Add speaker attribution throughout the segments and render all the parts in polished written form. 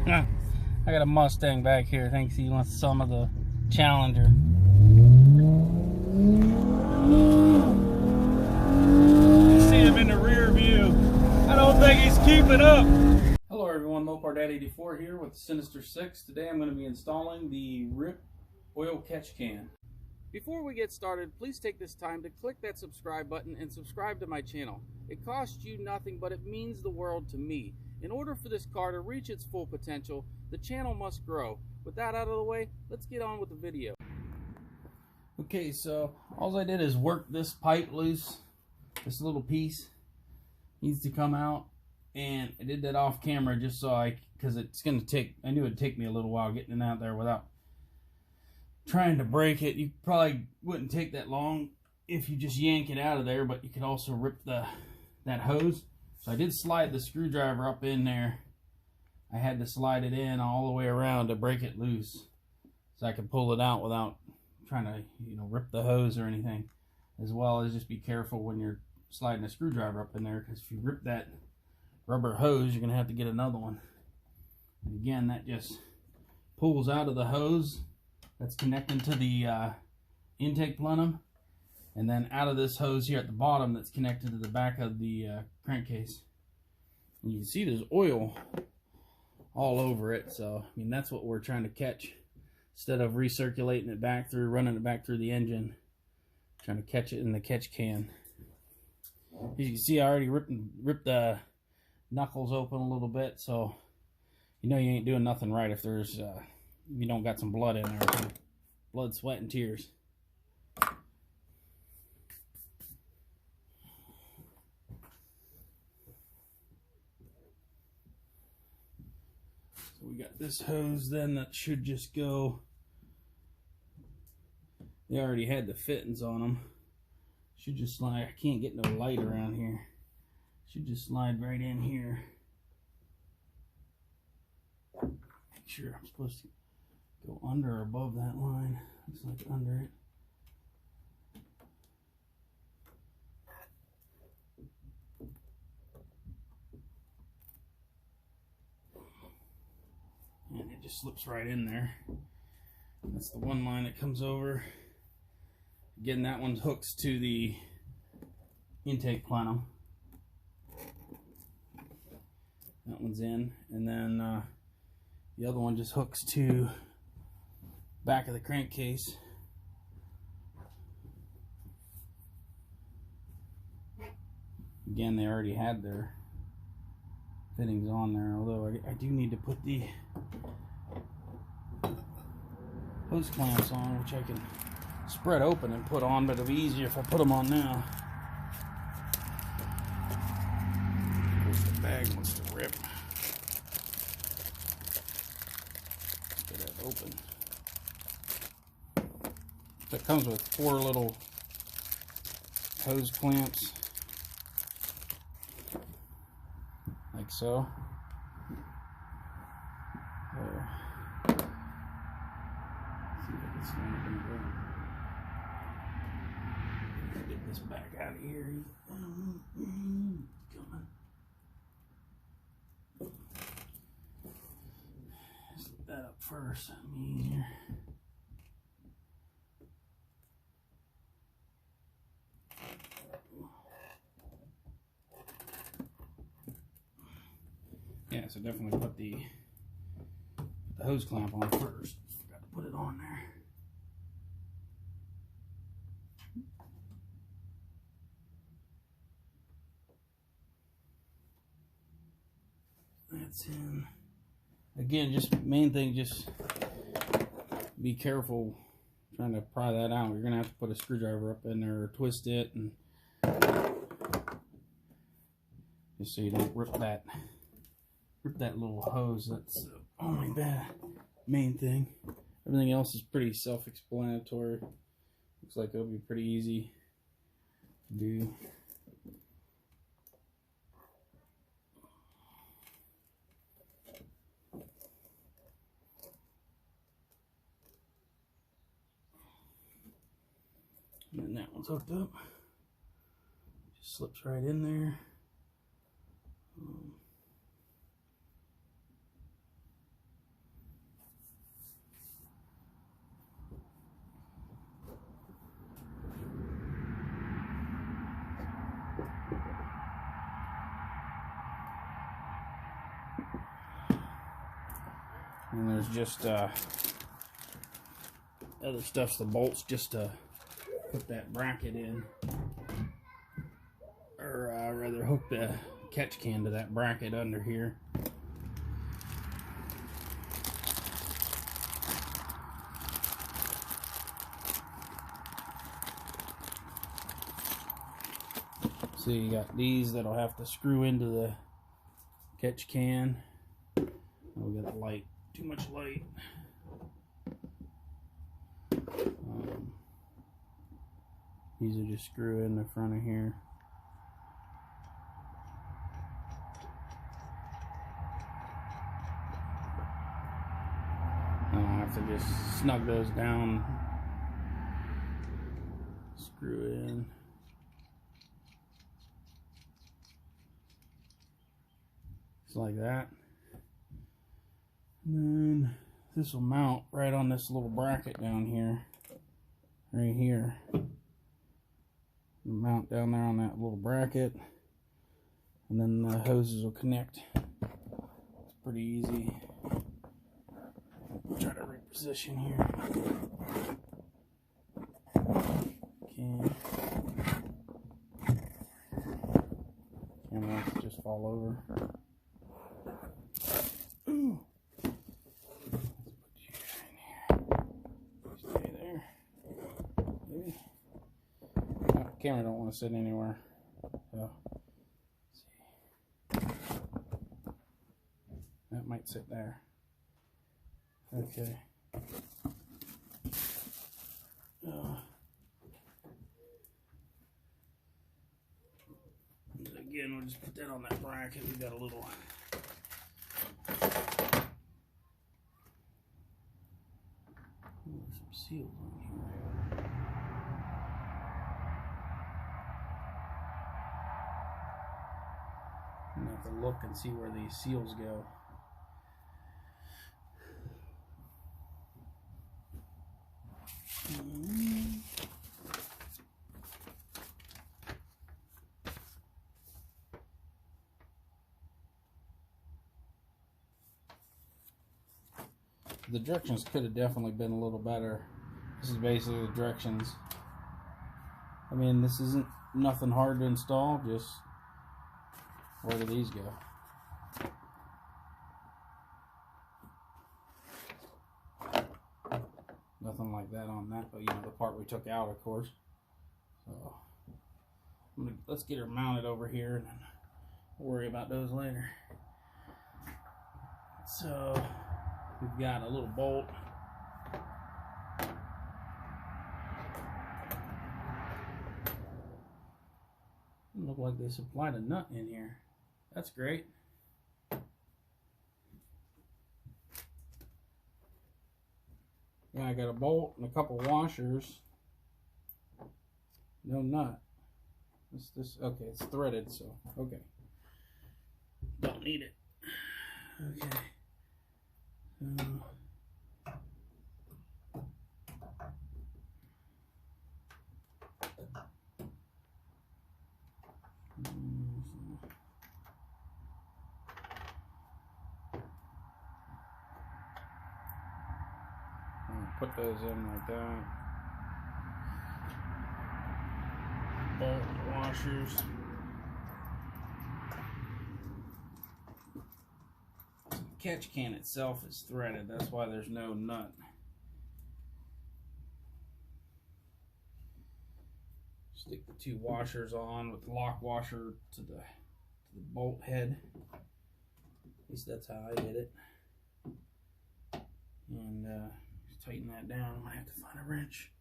Speaker 1: I got a Mustang back here. Thinks he wants some of the Challenger.
Speaker 2: You see him in the rear view. I don't think he's keeping up.
Speaker 1: Hello everyone, Mopar Dad 84 here with the Sinister 6. Today I'm going to be installing the Ripp oil catch can. Before we get started, please take this time to click that subscribe button and subscribe to my channel. It costs you nothing, but it means the world to me. In order for this car to reach its full potential, the channel must grow. With that out of the way, let's get on with the video. Okay, so all I did is work this pipe loose. This little piece needs to come out, and I did that off camera just so because it's going to take, I knew it would take me a little while getting it out there without trying to break it. You probably wouldn't take that long if you just yank it out of there, but you could also rip that hose. So I did slide the screwdriver up in there. I had to slide it in all the way around to break it loose so I could pull it out without trying to, rip the hose or anything. As well as just be careful when you're sliding a screwdriver up in there, because if you rip that rubber hose, you're gonna have to get another one. And again, that just pulls out of the hose that's connecting to the intake plenum, and then out of this hose here at the bottom that's connected to the back of the crankcase. And you can see there's oil all over it, so I mean that's what we're trying to catch. Instead of recirculating it back through, running it back through the engine, trying to catch it in the catch can. As you can see, I already ripped the knuckles open a little bit, so you know you ain't doing nothing right if there's if you don't got some blood in there. Blood, sweat, and tears. So we got this hose then that should just go. They already had the fittings on them. Should just slide. I can't get no light around here. Should just slide right in here. Make sure I'm supposed to go under or above that line. Looks like under it. And it just slips right in there. That's the one line that comes over. Again, that one hooks to the intake plenum. That one's in, and then the other one just hooks to back of the crankcase. Again, they already had their fittings on there, although I do need to put the hose clamps on, which I can spread open and put on, but it'll be easier if I put them on now. The bag wants to rip. Get that open. So it comes with 4 little hose clamps, like so. There. See if I can stand it in the room. Get this back out of here. Coming. Slip that up first. That'll be easier. Yeah, so definitely put the hose clamp on first. Forgot to put it on there. That's in. Again, just main thing, just be careful trying to pry that out. You're gonna have to put a screwdriver up in there or twist it, and just so you don't rip that little hose. That's the only main thing. Everything else is pretty self-explanatory. Looks like it'll be pretty easy to do. And then that one's hooked up. Just slips right in there. And there's just other stuff's the bolts just to put that bracket in, or rather hook the catch can to that bracket under here. So you got these that'll have to screw into the catch can. We got the light, too much light. These are just screw in the front of here. I'll have to just snug those down, screw in. Just like that. And then this will mount right on this little bracket down here, right here. Mount down there on that little bracket, and then the hoses will connect. It's pretty easy. Try to reposition here. Okay. Camera wants to just fall over. Ooh. Let's put you in here. Stay there. Maybe. Camera don't want to sit anywhere, so let's see. That might sit there. Okay. Again, we'll just put that on that bracket. We got a little. There's some seals on here. I'm gonna have to look and see where these seals go. The directions could have definitely been a little better. This is basically the directions. I mean, this isn't nothing hard to install, just where do these go? Nothing like that on that, but you know, the part we took out, of course. So let's get her mounted over here and then we'll worry about those later. So we've got a little bolt. Doesn't look like they supplied a nut in here. That's great. Yeah, I got a bolt and a couple washers. No nut. This okay, it's threaded, so okay. Don't need it. Okay. Put those in like that. Bolt washers. The catch can itself is threaded, that's why there's no nut. Stick the two washers on with the lock washer to the bolt head. At least that's how I did it. And tighten that down. I might have to find a wrench.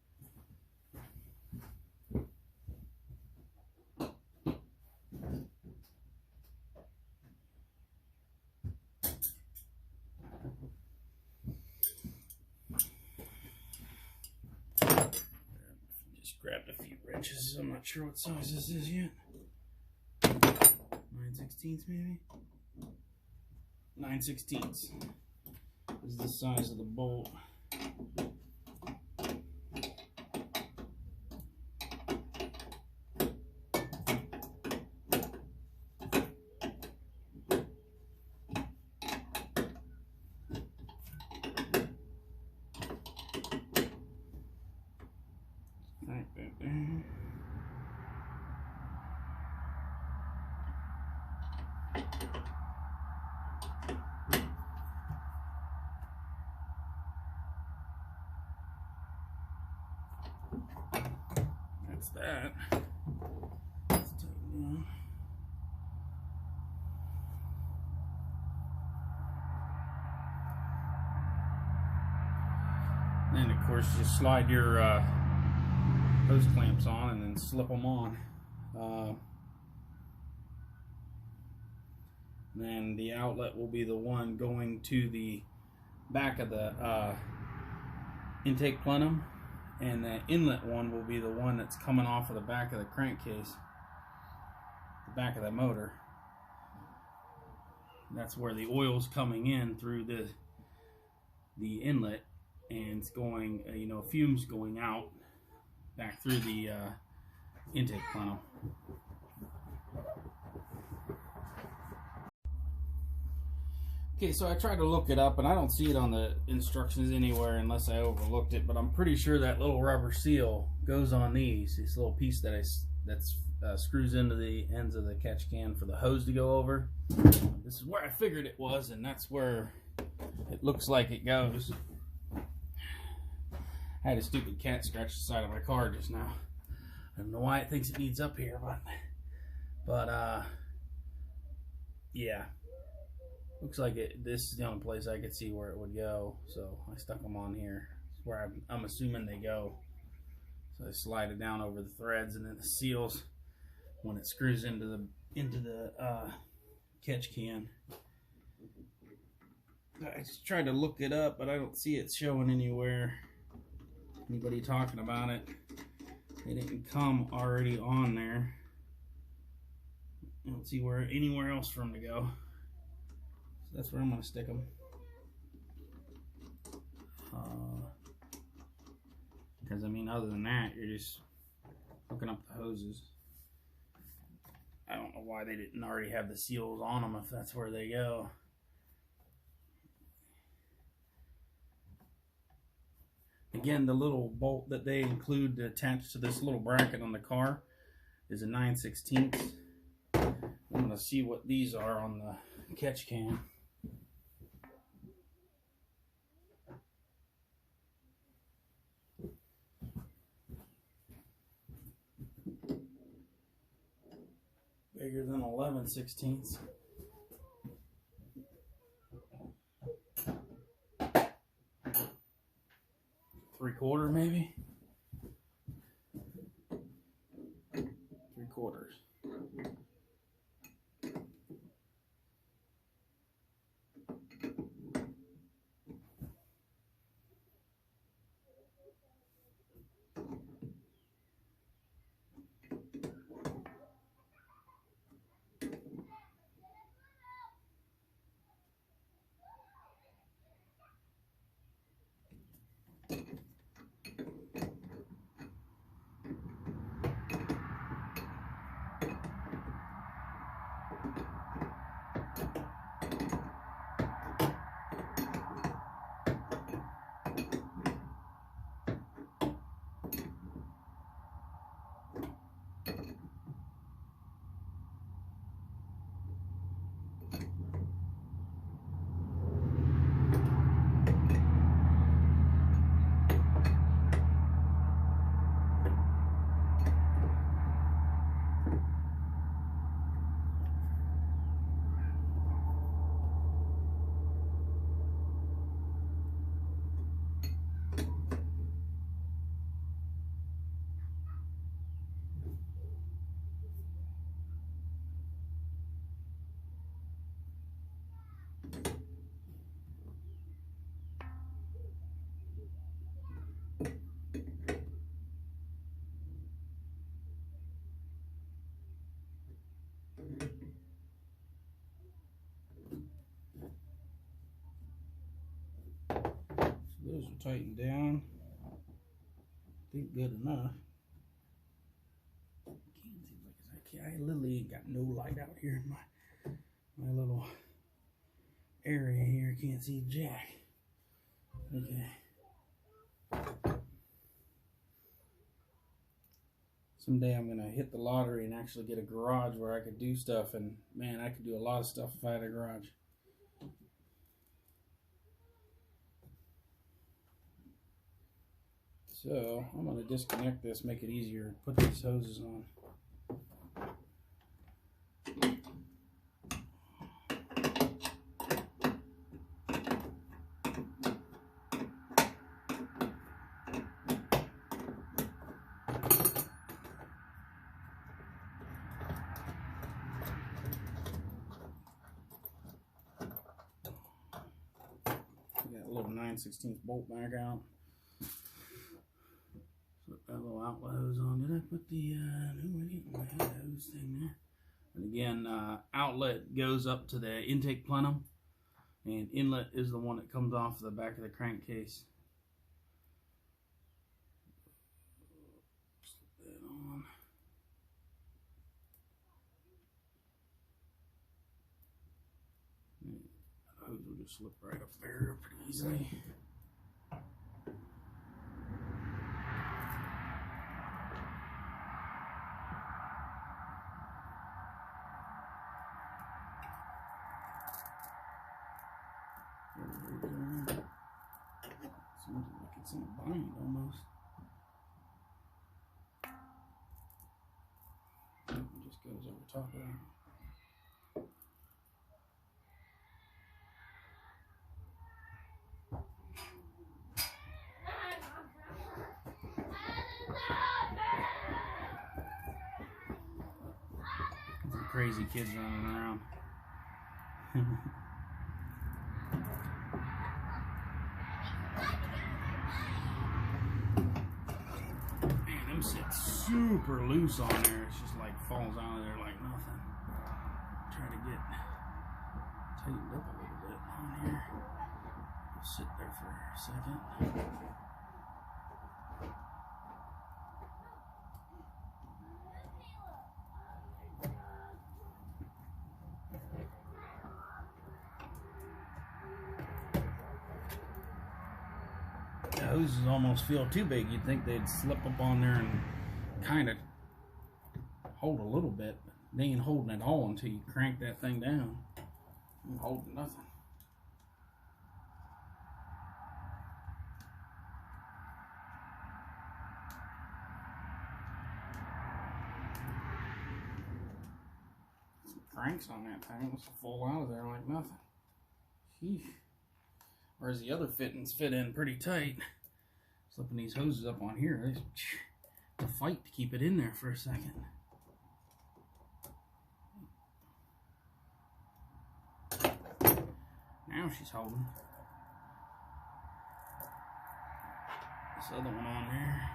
Speaker 1: Just grabbed a few wrenches. I'm not sure what size this is yet. 9/16 maybe? 9/16 is the size of the bolt. And of course, just slide your hose clamps on and then slip them on. Then the outlet will be the one going to the back of the intake plenum, and the inlet one will be the one that's coming off of the back of the crankcase, the back of the motor. That's where the oil's coming in through the inlet, and it's going, fumes going out back through the intake plenum. Okay, so I tried to look it up, and I don't see it on the instructions anywhere unless I overlooked it, but I'm pretty sure that little rubber seal goes on these. This little piece that screws into the ends of the catch can for the hose to go over. This is where I figured it was, and that's where it looks like it goes. I had a stupid cat scratch the side of my car just now. I don't know why it thinks it needs up here, but yeah. Looks like this is the only place I could see where it would go, so I stuck them on here. It's where I'm assuming they go. So I slide it down over the threads, and then the seals when it screws into the catch can. I just tried to look it up, but I don't see it showing anywhere. Anybody talking about it? They didn't come already on there. I don't see anywhere else for them to go. That's where I'm going to stick them. Because, other than that, you're just hooking up the hoses. I don't know why they didn't already have the seals on them if that's where they go. Again, the little bolt that they include attached to this little bracket on the car is a 9/16. I'm going to see what these are on the catch can. Bigger than 11/16. Three-quarter maybe? 3/4. Those are tightened down. I think good enough. I literally ain't got no light out here in my little area here. Can't see jack. Okay. Someday I'm gonna hit the lottery and actually get a garage where I could do stuff, and man, I could do a lot of stuff if I had a garage. So I'm going to disconnect this, make it easier to put these hoses on. little 9/16 bolt back out. Put that little outlet hose on. Did I put the hose thing there? And again, outlet goes up to the intake plenum, and inlet is the one that comes off the back of the crankcase. Slip that on. The hose will just slip right up there pretty easily. Seems like it's in a bind almost. It just goes over top of that. Some crazy kids running around. It's super loose on there. It's just like falls out of there like nothing. Try to get tightened up a little bit on here. We'll sit there for a second. The hoses almost feel too big. You'd think they'd slip up on there and kind of hold a little bit, but they ain't holding at all until you crank that thing down. I'm holding nothing. Some cranks on that thing. It was fall out of there like nothing. Sheesh. Whereas the other fittings fit in pretty tight. Slipping these hoses up on here, it's a fight to keep it in there for a second. Now she's holding. This other one on there.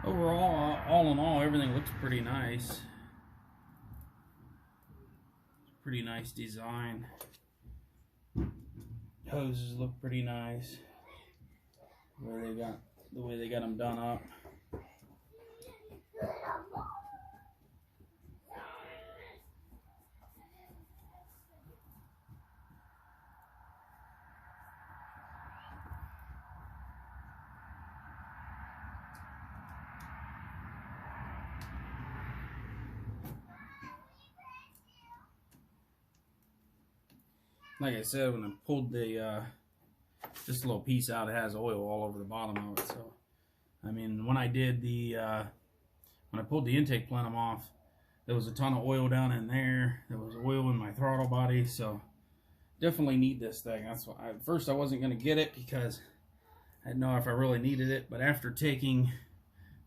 Speaker 1: Overall, all in all, everything looks pretty nice. Pretty nice design. Hoses look pretty nice. The way they got them done up. Like I said, when I pulled the this little piece out, it has oil all over the bottom of it. So, I mean, when I did the when I pulled the intake plenum off, there was a ton of oil down in there. There was oil in my throttle body, so definitely need this thing. That's why at first I wasn't going to get it because I didn't know if I really needed it. But after taking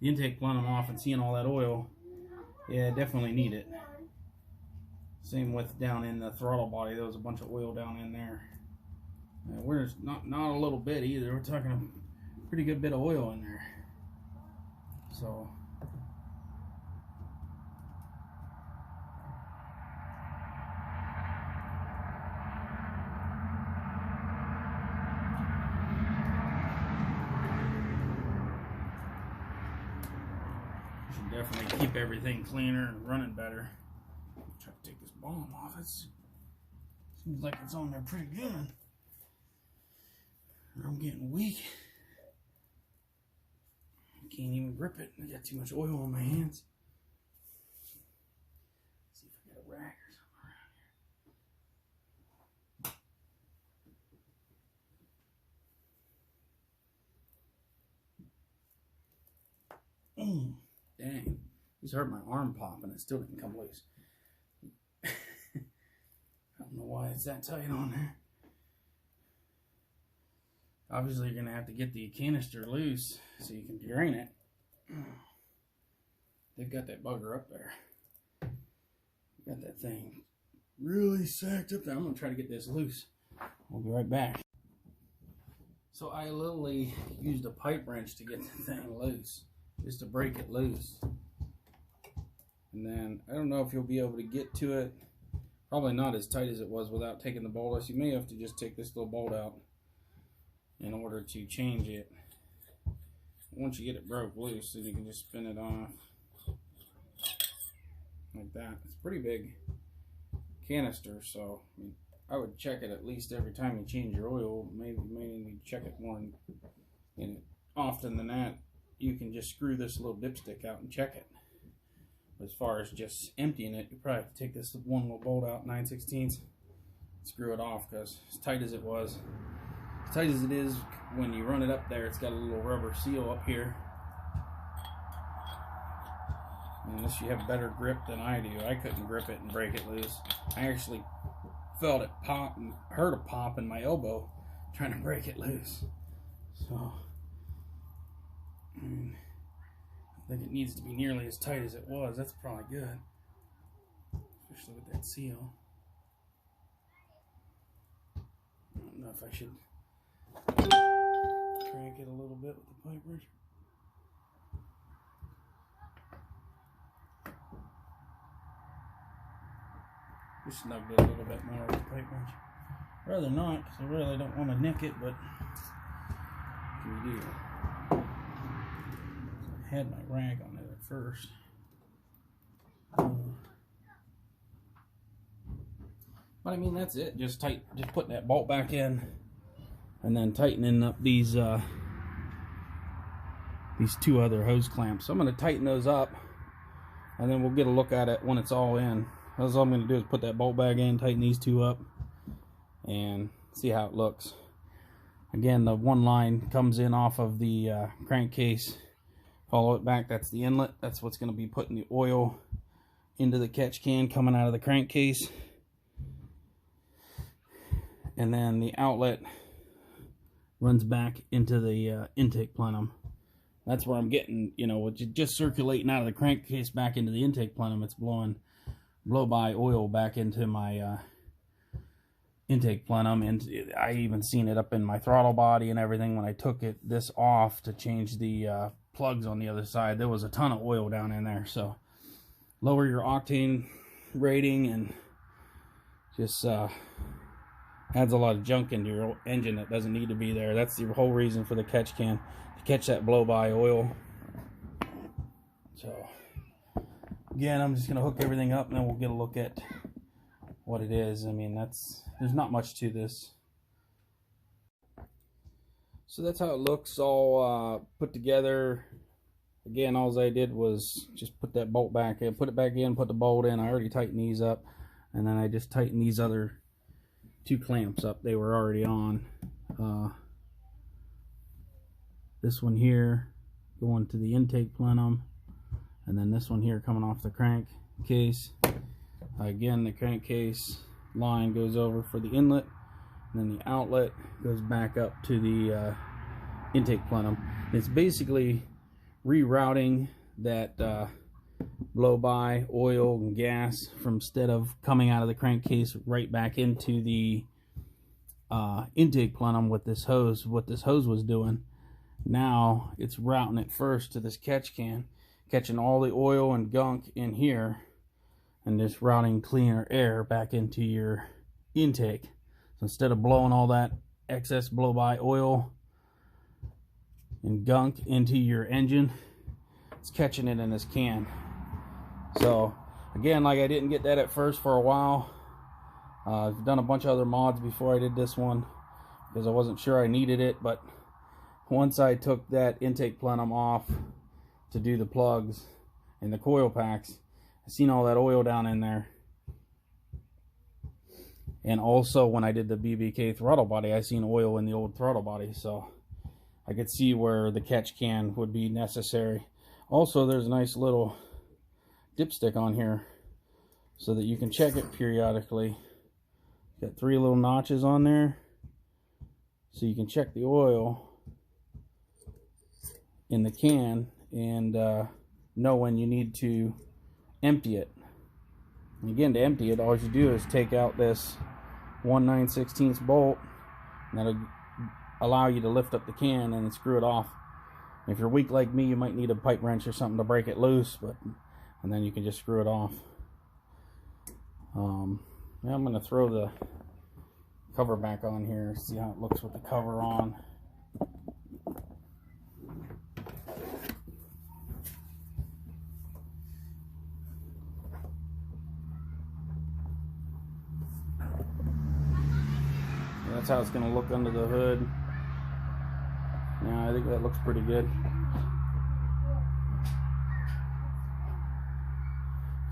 Speaker 1: the intake plenum off and seeing all that oil, yeah, definitely need it. Same with down in the throttle body. There was a bunch of oil down in there. We're not a little bit either. We're talking a pretty good bit of oil in there. So should definitely keep everything cleaner and running better. Try to take this bomb off. It seems like it's on there pretty good. I'm getting weak. I can't even grip it. I got too much oil on my hands. Let's see if I got a rag or something around here. Dang. Just hurt my arm pop and it still didn't come loose. I don't know why it's that tight on there. Obviously, you're going to have to get the canister loose so you can drain it. They've got that bugger up there. Got that thing really sacked up there. I'm gonna try to get this loose. We'll be right back. So I literally used a pipe wrench to get the thing loose, just to break it loose. And then I don't know if you'll be able to get to it. Probably not as tight as it was without taking the bolt out. So you may have to just take this little bolt out in order to change it. Once you get it broke loose, then you can just spin it off like that. It's a pretty big canister, so I would check it at least every time you change your oil. Maybe you check it more and often than that. You can just screw this little dipstick out and check it. As far as just emptying it, you probably have to take this one little bolt out, 9/16, screw it off, because as tight as it was, as tight as it is when you run it up there, it's got a little rubber seal up here. Unless you have better grip than I do, I couldn't grip it and break it loose. I actually felt it pop and heard a pop in my elbow trying to break it loose. So I think it needs to be nearly as tight as it was. That's probably good, especially with that seal. I don't know if I should crank it a little bit with the pipe wrench. Just snugged it a little bit more with the pipe wrench. Rather not, because I really don't want to nick it, but what can you do? I had my rag on it at first. But I mean, that's it. Just putting that bolt back in, and then tightening up these two other hose clamps. So I'm going to tighten those up, and then we'll get a look at it when it's all in. That's all I'm going to do is put that bolt back in, tighten these two up, and see how it looks. Again, the one line comes in off of the crankcase. Follow it back. That's the inlet. That's what's going to be putting the oil into the catch can coming out of the crankcase. And then the outlet runs back into the intake plenum. That's where I'm getting, you know, with just circulating out of the crankcase back into the intake plenum. It's blow by oil back into my intake plenum, and I even seen it up in my throttle body and everything. When I took this off to change the plugs on the other side, there was a ton of oil down in there. So lower your octane rating, and just adds a lot of junk into your engine that doesn't need to be there. That's the whole reason for the catch can, to catch that blow by oil. So again, I'm just going to hook everything up, and then we'll get a look at what it is. I mean, there's not much to this. So that's how it looks all put together. Again, all I did was just put that bolt back in, put it back in, put the bolt in. I already tightened these up, and then I just tightened these other two clamps up. They were already on. This one here going to the intake plenum, and then this one here coming off the crankcase. Again, the crankcase line goes over for the inlet, and then the outlet goes back up to the intake plenum. It's basically rerouting that blow by oil and gas from, instead of coming out of the crankcase right back into the intake plenum with this hose. What this hose was doing, now it's routing it first to this catch can, catching all the oil and gunk in here, and just routing cleaner air back into your intake. So instead of blowing all that excess blow by oil and gunk into your engine, it's catching it in this can. So again, like I didn't get that at first for a while. I've done a bunch of other mods before I did this one because I wasn't sure I needed it, but once I took that intake plenum off to do the plugs and the coil packs, I seen all that oil down in there. And also when I did the BBK throttle body, I seen oil in the old throttle body, so I could see where the catch can would be necessary. Also, there's a nice little dipstick on here so that you can check it periodically. Got 3 little notches on there, so you can check the oil in the can and know when you need to empty it. And again, to empty it, all you do is take out this 1 9/16 bolt, and that'll allow you to lift up the can and screw it off. If you're weak like me, you might need a pipe wrench or something to break it loose, and then you can just screw it off. Now I'm going to throw the cover back on here, see how it looks with the cover on. That's how it's going to look under the hood. Yeah, I think that looks pretty good.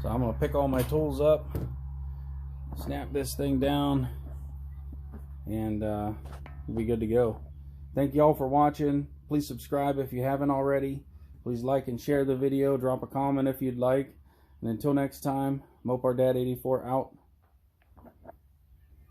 Speaker 1: So I'm going to pick all my tools up, snap this thing down, and we'll be good to go. Thank you all for watching. Please subscribe if you haven't already. Please like and share the video. Drop a comment if you'd like. And until next time, Mopar Dad 84 out.